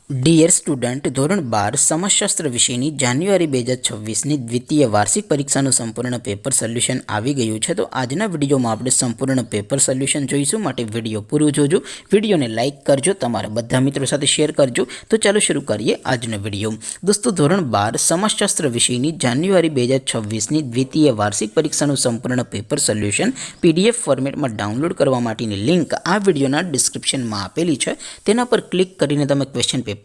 Dear student, ધોરણ 12 સમાજશાસ્ત્ર વિષયની જાન્યુઆરી 2026ની દ્વિતીય વાર્ષિક પરીક્ષાનું સંપૂર્ણ પેપર સોલ્યુશન આવી ગયું છે. તો આજના વિડીયોમાં આપણે સંપૂર્ણ પેપર સોલ્યુશન જોઈશું. માટે વિડીયો પૂરું જોજો, વિડીયોને લાઇક કરજો, તમારા બધા મિત્રો સાથે શેર કરજો. તો ચાલો શરૂ કરીએ આજનો વિડીયો. દોસ્તો, ધોરણ 12 સમાજશાસ્ત્ર વિષયની જાન્યુઆરી 2026ની દ્વિતીય વાર્ષિક પરીક્ષાનું સંપૂર્ણ પેપર સોલ્યુશન PDF ફોર્મેટમાં ડાઉનલોડ કરવા માટેની લિંક આ વિડીયોના ડિસ્ક્રિપ્શનમાં આપેલી છે. તેના પર ક્લિક કરીને તમે ક્વેશ્ચન પેપરની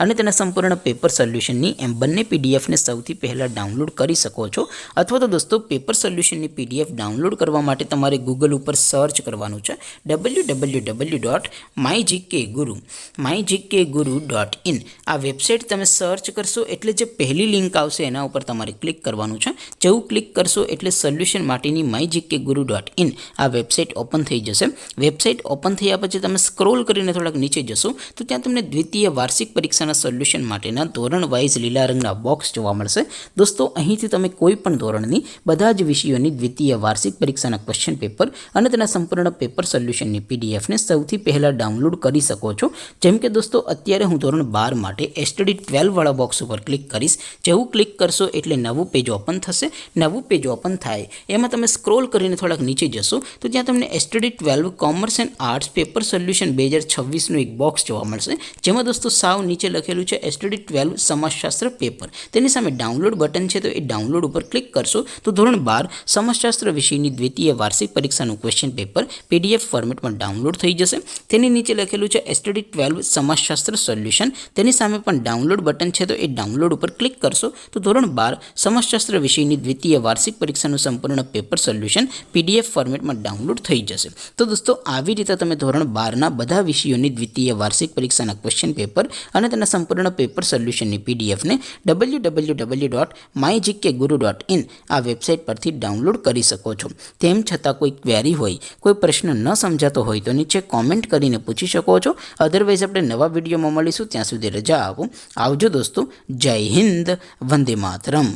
અને તેના સંપૂર્ણ પેપર સોલ્યુશનની એમ બંને પીડીએફને સૌથી પહેલાં ડાઉનલોડ કરી શકો છો. અથવા તો દોસ્તો, પેપર સોલ્યુશનની PDF ડાઉનલોડ કરવા માટે તમારે ગૂગલ ઉપર સર્ચ કરવાનું છે www.mygkguru.in. આ વેબસાઇટ તમે સર્ચ કરશો એટલે જે પહેલી લિંક આવશે એના ઉપર તમારે ક્લિક કરવાનું છે. જેવું ક્લિક કરશો એટલે સોલ્યુશન માટેની mygkguru.in આ વેબસાઇટ ઓપન થઈ જશે. વેબસાઇટ ઓપન થયા પછી તમે સ્ક્રોલ કરીને થોડાક નીચે જશો તો ત્યાં તમને દ્વિતીય વાર્ષિક પરીક્ષાના સોલ્યુશન માટેના ધોરણ વાઇઝ લીલા રંગના બોક્સ જોવા મળશે. દોસ્તો, અહીંથી તમે કોઈ પણ ધોરણની બધા જ વિષયોની દ્વિતીય વાર્ષિક પરીક્ષાના ક્વેશ્ચન પેપર અને તેના સંપૂર્ણ પેપર સોલ્યુશનની PDFને સૌથી પહેલાં ડાઉનલોડ કરી શકો છો. જેમ કે દોસ્તો, અત્યારે હું ધોરણ 12 માટે STD 12 વાળા બોક્સ ઉપર ક્લિક કરીશ. જેવું ક્લિક કરશો એટલે નવું પેજ ઓપન થશે. નવું પેજ ઓપન થાય એમાં તમે સ્ક્રોલ કરીને થોડાક નીચે જશો તો ત્યાં તમને STD 12 commerce and arts paper solution 2026નું એક બોક્સ જોવા મળશે. જેમાં દોસ્તો સાવ નીચે લખેલું છે STD 12 સમાજશાસ્ત્ર પેપર. તેની સામે ડાઉનલોડ બટન છે, તો એ ડાઉનલોડ ઉપર ક્લિક કરશો તો ધોરણ 12 સમાજશાસ્ત્ર વિષયની દ્વિતીય વાર્ષિક પરીક્ષાનું ક્વેશ્ચન પેપર PDF ફોર્મેટમાં ડાઉનલોડ થઈ જશે. તેની નીચે લખેલું છે STD 12 સમાજશાસ્ત્ર સોલ્યુશન. તેની સામે પણ ડાઉનલોડ બટન છે, તો એ ડાઉનલોડ ઉપર ક્લિક કરશો તો ધોરણ 12 સમાજશાસ્ત્ર વિષયની દ્વિતીય વાર્ષિક પરીક્ષાનું સંપૂર્ણ પેપર સોલ્યુશન PDF ફોર્મેટમાં ડાઉનલોડ થઈ જશે. તો દોસ્તો, આવી રીતે તમે ધોરણ 12ના બધા વિષયોની દ્વિતીય વાર્ષિક પરીક્ષાના ક્વેશ્ચન પેપર અને તેના સંપૂર્ણ પેપર સોલ્યુશનની PDFને www.mygkguru.in આ વેબસાઇટ પરથી ડાઉનલોડ કરી શકો છો. તેમ છતાં કોઈ ક્વેરી હોય, કોઈ પ્રશ્ન ન સમજાતો હોય તો નીચે કોમેન્ટ કરીને પૂછી શકો છો. અધરવાઇઝ આપણે નવા વિડીયોમાં મળીશું. ત્યાં સુધી રજા આપો. આવજો દોસ્તો. જય હિન્દ. વંદે માતરમ.